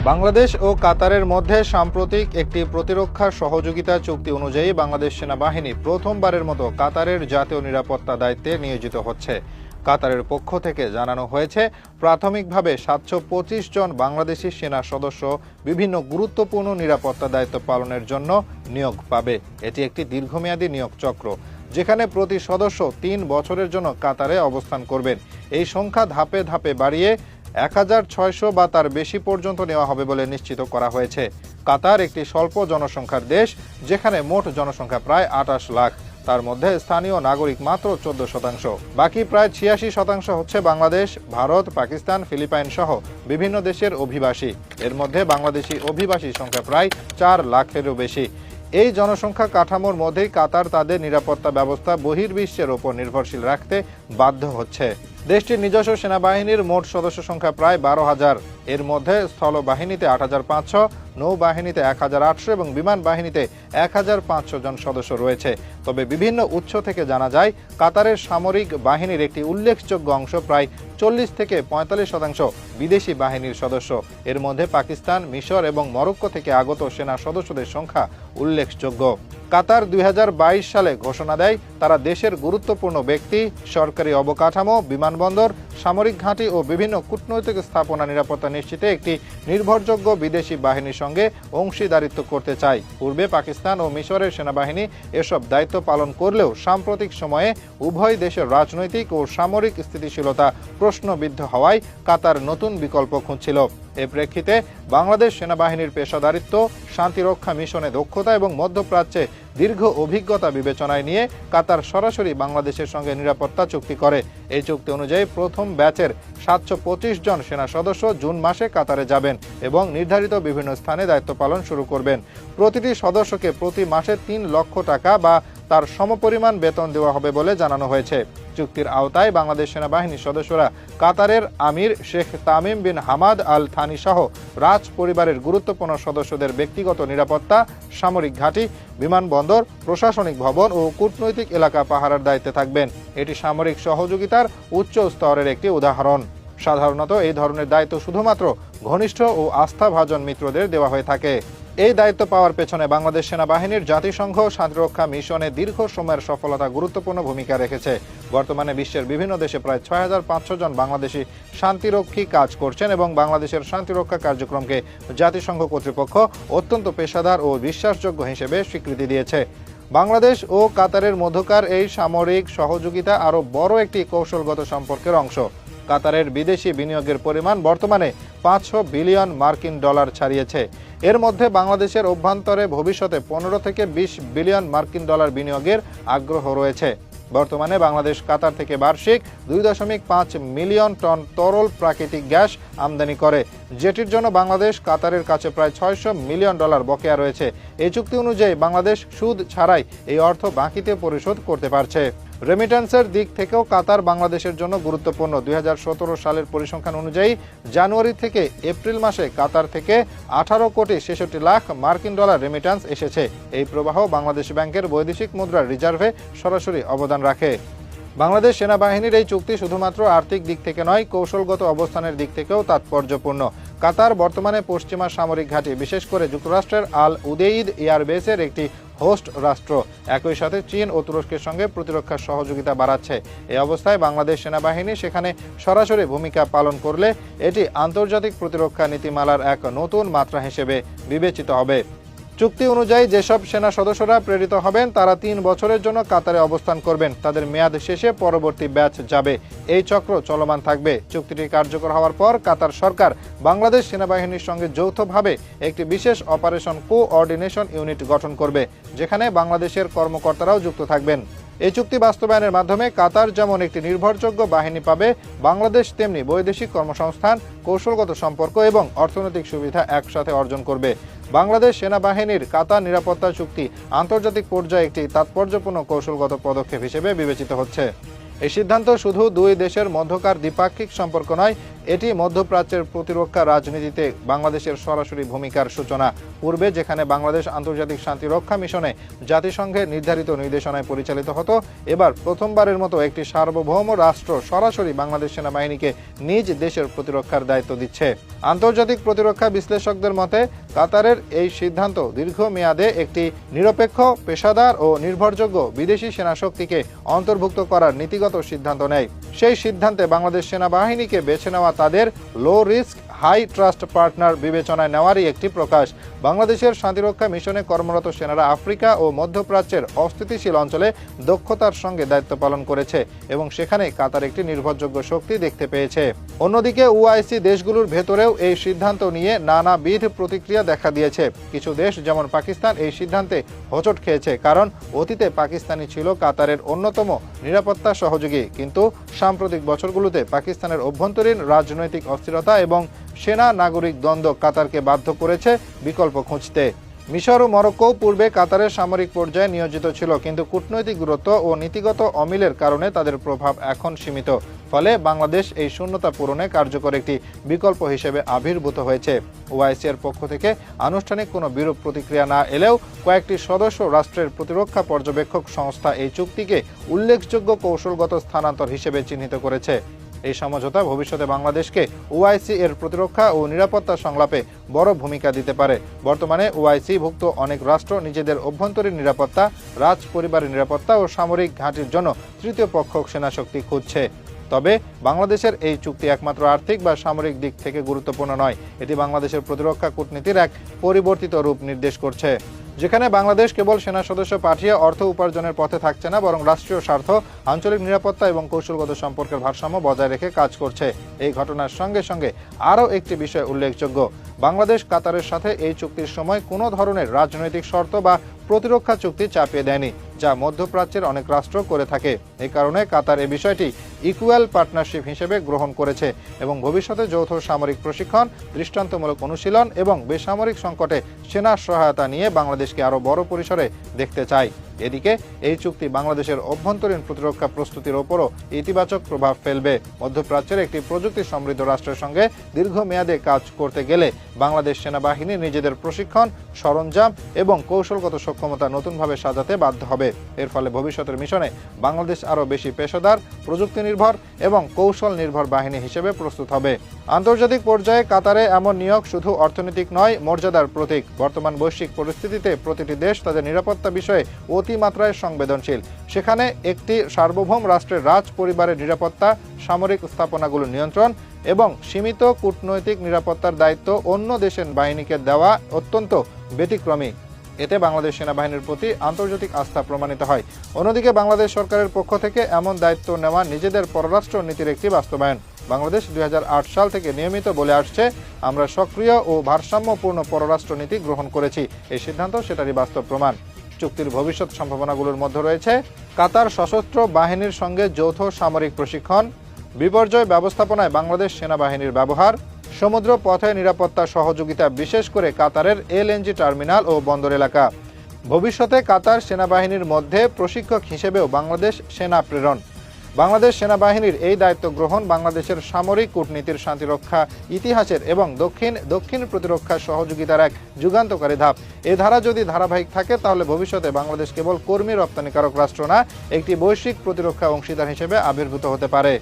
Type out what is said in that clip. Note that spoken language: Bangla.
বাংলাদেশ ও কাতারের মধ্যে সাম্প্রতিক একটি প্রতিরক্ষা সহযোগিতা চুক্তি অনুযায়ী বাংলাদেশ সেনাবাহিনী প্রথমবারের মতো কাতারের জাতীয় নিরাপত্তা দায়িত্বে নিয়োজিত হচ্ছে। কাতারের পক্ষ থেকে জানানো হয়েছে, প্রাথমিকভাবে ৭২৫ জন বাংলাদেশি সেনা সদস্য বিভিন্ন গুরুত্বপূর্ণ নিরাপত্তা দায়িত্ব পালনের জন্য নিয়োগ পাবে। এটি একটি দীর্ঘমেয়াদী নিয়োগ চক্র, যেখানে প্রতি সদস্য ৩ বছরের জন্য কাতারে অবস্থান করবেন। এই সংখ্যা ধাপে ধাপে বাড়িয়ে ১৬০০ বা তার বেশি পর্যন্ত নেওয়া হবে বলে নিশ্চিত করা হয়েছে। কাতার একটি স্বল্প জনসংখ্যার দেশ, যেখানে মোট জনসংখ্যা প্রায় ২৮ লাখ। তার মধ্যে স্থানীয় নাগরিক মাত্র ১৪%। বাকি প্রায় ৮৬% হচ্ছে বাংলাদেশ, ভারত, পাকিস্তান, ফিলিপাইন সহ বিভিন্ন দেশের অভিবাসী। এর মধ্যে বাংলাদেশি অভিবাসী সংখ্যা প্রায় ৪ লাখেরও বেশি। এই জনসংখ্যা কাঠামোর মধ্যেই কাতার তাদের নিরাপত্তা ব্যবস্থা বহির্বিশ্বের ওপর নির্ভরশীল রাখতে বাধ্য হচ্ছে। দেশটির নিজস্ব সেনাবাহিনীর মোট সদস্য সংখ্যা প্রায় ১২,০০০। এর মধ্যে স্থলবাহিনীতে ৮৫০০, নৌবাহিনীতে ১৮০০ এবং বিমান বাহিনীতে ১৫০০ জন সদস্য রয়েছে। তবে বিভিন্ন উৎস থেকে জানা যায়, কাতারের সামরিক বাহিনীর একটি উল্লেখযোগ্য অংশ, প্রায় ৪০ থেকে ৪৫% বিদেশি বাহিনীর সদস্য। এর মধ্যে পাকিস্তান, মিশর এবং মরক্কো থেকে আগত সেনা সদস্যদের সংখ্যা উল্লেখযোগ্য। কাতার ২০২২ সালে ঘোষণা দেয়, তারা দেশের গুরুত্বপূর্ণ ব্যক্তি, সরকারি অবকাঠামো, বিমানবন্দর, সামরিক ঘাঁটি ও বিভিন্ন কূটনৈতিক স্থাপনা নিরাপত্তা নিশ্চিতে একটি নির্ভরযোগ্য বিদেশি বাহিনীর সঙ্গে অংশীদারিত্ব করতে চায়। পূর্বে পাকিস্তান ও মিশরের সেনাবাহিনী এসব দায়িত্ব পালন করলেও সাম্প্রতিক সময়ে উভয় দেশের রাজনৈতিক ও সামরিক স্থিতিশীলতা প্রশ্নবিদ্ধ হওয়ায় কাতার নতুন বিকল্প খুঁজছিল। এ প্রেক্ষিতে বাংলাদেশ সেনাবাহিনীর পেশাদারিত্ব, শান্তিরক্ষা মিশনে দক্ষতা এবং মধ্যপ্রাচ্যে দীর্ঘ অভিজ্ঞতা বিবেচনায় নিয়ে কাতার সরাসরি বাংলাদেশের সঙ্গে নিরাপত্তা চুক্তি করে। এই চুক্তি অনুযায়ী প্রথম ব্যাচের ৭২৫ জন সেনা সদস্য জুন মাসে কাতারে যাবেন এবং নির্ধারিত বিভিন্ন স্থানে দায়িত্ব পালন শুরু করবেন। প্রতিটি সদস্যকে প্রতি মাসে ৩ লক্ষ টাকা বা তার সমপরিমাণ বেতন দেওয়া হবে বলে জানানো হয়েছে। চুক্তির আওতায় বাংলাদেশ সেনাবাহিনীর সদস্যরা কাতারের আমির Sheikh Tamim bin Hamad Al Thani সহ রাজ পরিবারের গুরুত্বপূর্ণ সদস্যদের ব্যক্তিগত নিরাপত্তা, সামরিক ঘাঁটি, বিমানবন্দর, প্রশাসনিক ভবন ও কূটনৈতিক এলাকা পাহারার দায়িত্বে থাকবেন। এটি সামরিক সহযোগিতার উচ্চ স্তরের একটি উদাহরণ। সাধারণত এই ধরনের দায়িত্ব শুধুমাত্র ঘনিষ্ঠ ও আস্থাভাজন মিত্রদের দেওয়া হয়ে থাকে। এই দায়িত্ব পাওয়ার পেছনে বাংলাদেশ সেনাবাহিনীর জাতিসংঘ শান্তিরক্ষা মিশনে দীর্ঘ সময়ের সফলতা গুরুত্বপূর্ণ ভূমিকা রেখেছে। বর্তমানে বিশ্বের বিভিন্ন দেশে প্রায় ৬৫০০ জন বাংলাদেশি শান্তিরক্ষী কাজ করছেন এবং বাংলাদেশের শান্তিরক্ষা কার্যক্রমকে জাতিসংঘ কর্তৃপক্ষ অত্যন্ত পেশাদার ও বিশ্বাসযোগ্য হিসেবে স্বীকৃতি দিয়েছে। বাংলাদেশ ও কাতারের মধ্যকার এই সামরিক সহযোগিতা আরও বড় একটি কৌশলগত সম্পর্কের অংশ। কাতারের বিদেশি বিনিয়োগের পরিমাণ বর্তমানে ৫০০ বিলিয়ন মার্কিন ডলার ছাড়িয়েছে। এর মধ্যে বাংলাদেশের অভ্যন্তরে ভবিষ্যতে ১৫ থেকে ২০ বিলিয়ন মার্কিন ডলার বিনিয়োগের আগ্রহ রয়েছে। বর্তমানে বাংলাদেশ কাতার থেকে বার্ষিক ২.৫ মিলিয়ন টন তরল প্রাকৃতিক গ্যাস আমদানি করে, যেটির জন্য বাংলাদেশ কাতারের কাছে প্রায় ৬০০ মিলিয়ন ডলার বকেয়া রয়েছে। এই চুক্তি অনুযায়ী বাংলাদেশ সুদ ছাড়াই এই অর্থ বাকিতে পরিশোধ করতে পারছে। রেমিট্যান্সের দিক থেকেও কাতার বাংলাদেশের জন্য গুরুত্বপূর্ণ। ২০১৭ সালের পরিসংখ্যান অনুযায়ী জানুয়ারি থেকে এপ্রিল মাসে কাতার থেকে ১৮,৬৬,০০,০০০ মার্কিন ডলার রেমিট্যান্স এসেছে। এই প্রবাহ বাংলাদেশ ব্যাংকের বৈদেশিক মুদ্রার রিজার্ভে সরাসরি অবদান রাখে। বাংলাদেশ সেনাবাহিনীর এই চুক্তি শুধুমাত্র আর্থিক দিক থেকে নয়, কৌশলগত অবস্থানের দিক থেকেও তাৎপর্যপূর্ণ। কাতার বর্তমানে পশ্চিমা সামরিক ঘাঁটি, বিশেষ করে যুক্তরাষ্ট্রের আল উদেইদ এয়ারবেসের একটি হোস্ট রাষ্ট্র। একই সাথে চীন ও তুরস্কের সঙ্গে প্রতিরক্ষা সহযোগিতা বাড়াচ্ছে। এই অবস্থায় বাংলাদেশ সেনাবাহিনী সেখানে সরাসরি ভূমিকা পালন করলে এটি আন্তর্জাতিক প্রতিরক্ষা নীতিমালার এক নতুন মাত্রা হিসেবে বিবেচিত হবে। চুক্তি অনুযায়ী যেসব সেনা সদস্যরা প্রেরিত হবেন তারা ৩ বছরের জন্য কাতারে অবস্থান করবেন। তাদের মেয়াদ শেষে পরবর্তী ব্যাচ যাবে। এই চক্র চলমান থাকবে। চুক্তিটি কার্যকর হওয়ার পর কাতার সরকার বাংলাদেশ সেনাবাহিনীর সঙ্গে যৌথভাবে একটি বিশেষ অপারেশন কোঅর্ডিনেশন ইউনিট গঠন করবে, যেখানে বাংলাদেশের কর্মকর্তারাও যুক্ত থাকবেন। এই চুক্তি বাস্তবায়নের মাধ্যমে কাতার যেমন একটি নির্ভরযোগ্য বাহিনী পাবে, বাংলাদেশ তেমনি বৈদেশিক কর্মসংস্থান, কৌশলগত সম্পর্ক এবং অর্থনৈতিক সুবিধা একসাথে অর্জন করবে। বাংলাদেশ সেনাবাহিনীর কাতার নিরাপত্তা চুক্তি আন্তর্জাতিক পর্যায়ে একটি তাৎপর্যপূর্ণ কৌশলগত পদক্ষেপ হিসেবে বিবেচিত হচ্ছে। এই সিদ্ধান্ত শুধু দুই দেশের মধ্যকার দ্বিপাক্ষিক সম্পর্ক নয়, এটি মধ্যপ্রাচ্যের প্রতিরক্ষা রাজনীতিতে বাংলাদেশের সরাসরি ভূমিকার সূচনা। পূর্বে যেখানে বাংলাদেশ আন্তর্জাতিক শান্তি রক্ষা মিশনে জাতিসংঘের নির্ধারিত নির্দেশনায় পরিচালিত হতো, এবার প্রথমবারের মতো একটি সার্বভৌম রাষ্ট্র সরাসরি বাংলাদেশ সেনাবাহিনীকে নিজ দেশের প্রতিরক্ষার দায়িত্ব দিচ্ছে। আন্তর্জাতিক প্রতিরক্ষা বিশ্লেষকদের মতে কাতারের এই সিদ্ধান্ত দীর্ঘমেয়াদে একটি নিরপেক্ষ, পেশাদার ও নির্ভরযোগ্য বিদেশি সেনাশক্তিকে অন্তর্ভুক্ত করার নীতিগত সিদ্ধান্ত নেয়। সেই সিদ্ধান্তে বাংলাদেশ সেনাবাহিনীকে বেছে নেওয়া তাদের low risk high trust partner বিবেচনায় নেওয়ারই একটি প্রকাশ। বাংলাদেশের শান্তিরক্ষা মিশনে কর্মরত সেনারা আফ্রিকা ও মধ্যপ্রাচ্যের অস্থিতিশীল অঞ্চলে দক্ষতার সঙ্গে দায়িত্ব পালন করেছে এবং সেখানে কাতার একটি নির্ভরযোগ্য শক্তি দেখতে পেয়েছে। অন্যদিকে ওআইসি দেশগুলোর ভেতরেও এই সিদ্ধান্ত নিয়ে নানাবিধ প্রতিক্রিয়া দেখা দিয়েছে। কিছু দেশ যেমন পাকিস্তান এই সিদ্ধান্তে হোঁচট খেয়েছে, কারণ অতীতে পাকিস্তানই ছিল কাতারের অন্যতম নিরাপত্তা সহযোগী। কিন্তু সাম্প্রতিক বছরগুলোতে পাকিস্তানের অভ্যন্তরীণ রাজনৈতিক অস্থিরতা এবং সেনা নাগরিক দ্বন্দ্ব কাতারকে বাধ্য করেছে বিকল্প খুঁজতে। মিশর ও মরক্কো পূর্বে কাতারের সামরিক পর্যায়ে নিয়োজিত ছিল, কিন্তু কূটনৈতিক দূরত্ব ও নীতিগত অমিলের কারণে তাদের প্রভাব এখন সীমিত। ফলে বাংলাদেশ এই শূন্যতা পূরণে কার্যকর একটি বিকল্প হিসেবে আবির্ভূত হয়েছে। ওআইসি এর পক্ষ থেকে আনুষ্ঠানিক কোনো বিরূপ প্রতিক্রিয়া না এলেও কয়েকটি সদস্য রাষ্ট্রের প্রতিরক্ষা পর্যবেক্ষক সংস্থা এই চুক্তিকে উল্লেখযোগ্য কৌশলগত স্থানান্তর হিসেবে চিহ্নিত করেছে। এই সমঝোতা ভবিষ্যতে বাংলাদেশকে ওআইসি এর প্রতিরক্ষা ও নিরাপত্তা সংলাপে বড় ভূমিকা দিতে পারে। বর্তমানে ওআইসি ভুক্ত অনেক রাষ্ট্র নিজেদের অভ্যন্তরীণ নিরাপত্তা, রাজ পরিবারের নিরাপত্তা ও সামরিক ঘাঁটির জন্য তৃতীয় পক্ষ সেনাশক্তি খুঁজছে। তবে বাংলাদেশের এই চুক্তি একমাত্র আর্থিক বা সামরিক দিক থেকে গুরুত্বপূর্ণ নয়, এটি বাংলাদেশের প্রতিরক্ষা কূটনীতির এক পরিবর্তিত রূপ নির্দেশ করছে, যেখানে বাংলাদেশ কেবল সেনা সদস্য পাঠিয়ে অর্থ উপার্জনের পথে থাকছে না, বরং রাষ্ট্রীয় স্বার্থ, আঞ্চলিক নিরাপত্তা এবং কৌশলগত সম্পর্কের ভারসাম্য বজায় রেখে কাজ করছে। এই ঘটনার সঙ্গে সঙ্গে আরও একটি বিষয় উল্লেখযোগ্য, বাংলাদেশ কাতারের সাথে এই চুক্তির সময় কোনো ধরনের রাজনৈতিক শর্ত বা প্রতিরক্ষা চুক্তি চাপিয়ে দেয়নি, যা মধ্যপ্রাচ্যের অনেক রাষ্ট্র করে থাকে। এই কারণে কাতার এই বিষয়টি ইকুয়াল পার্টনারশিপ হিসেবে গ্রহণ করেছে এবং ভবিষ্যতে যৌথ সামরিক প্রশিক্ষণ, দৃষ্টান্তমূলক অনুশীলন এবং বেসামরিক সংকটে সেনা সহায়তা নিয়ে বাংলাদেশকে আরও বড় পরিসরে দেখতে চায়। এদিকে এই চুক্তি বাংলাদেশের অভ্যন্তরীণ প্রতিরক্ষা প্রস্তুতির ওপরও ইতিবাচক প্রভাব ফেলবে। মধ্যপ্রাচ্যের একটি প্রযুক্তি সমৃদ্ধ রাষ্ট্রের সঙ্গে দীর্ঘমেয়াদে কাজ করতে গেলে বাংলাদেশ সেনাবাহিনী নিজেদের প্রশিক্ষণ, সরঞ্জাম এবং কৌশলগত সক্ষমতা নতুনভাবে সাজাতে বাধ্য হবে। এর ফলে ভবিষ্যতের মিশনে বাংলাদেশ আরও বেশি পেশাদার, প্রযুক্তি নির্ভর এবং কৌশল নির্ভর বাহিনী হিসেবে প্রস্তুত হবে। আন্তর্জাতিক পর্যায়ে কাতারে এমন নিয়োগ শুধু অর্থনৈতিক নয়, মর্যাদার প্রতীক। বর্তমান বৈশ্বিক পরিস্থিতিতে প্রতিটি দেশ তাদের নিরাপত্তা বিষয়ে অতিমাত্রায় সংবেদনশীল। সেখানে একটি সার্বভৌম রাষ্ট্রের রাজ পরিবারের নিরাপত্তা, সামরিক স্থাপনাগুলোর নিয়ন্ত্রণ এবং সীমিত কূটনৈতিক নিরাপত্তার দায়িত্ব অন্য দেশের বাহিনীকে দেওয়া অত্যন্ত ব্যতিক্রমী। এতে বাংলাদেশ সেনাবাহিনীর প্রতি আন্তর্জাতিক আস্থা প্রমাণিত হয়। অন্যদিকে বাংলাদেশ সরকারের পক্ষ থেকে এমন দায়িত্ব নেওয়া নিজেদের পররাষ্ট্র নীতির একটি বাস্তবায়ন। বাংলাদেশ 2008 সাল থেকে নিয়মিত বলে আসছে, আমরা সক্রিয় ও ভারসাম্যপূর্ণ পররাষ্ট্র নীতি গ্রহণ করেছি। এই সিদ্ধান্ত সেটারই বাস্তব প্রমাণ। চুক্তির ভবিষ্যৎ সম্ভাবনাগুলোর মধ্যে রয়েছে কাতার সশস্ত্র বাহিনীর সঙ্গে যৌথ সামরিক প্রশিক্ষণ, বিপর্যয় ব্যবস্থাপনায় বাংলাদেশ সেনাবাহিনীর ব্যবহার, সমুদ্র পথে নিরাপত্তা সহযোগিতা, বিশেষ করে কাতারের এলএনজি টার্মিনাল ও বন্দর এলাকা। ভবিষ্যতে কাতার সেনাবাহিনীর মধ্যে প্রশিক্ষক হিসেবেও বাংলাদেশ সেনা প্রেরণ। বাংলাদেশ সেনাবাহিনীর এই দায়িত্ব গ্রহণ বাংলাদেশের সামরিক কূটনীতির, শান্তিরক্ষা ইতিহাসের এবং দক্ষিণ প্রতিরক্ষা সহযোগিতার এক যুগান্তকারী ধাপ। এ ধারা যদি ধারাবাহিক থাকে তাহলে ভবিষ্যতে বাংলাদেশ কেবল কর্মী রপ্তানিকারক রাষ্ট্র না, একটি বৈশ্বিক প্রতিরক্ষা অংশীদার হিসেবে আবির্ভূত হতে পারে।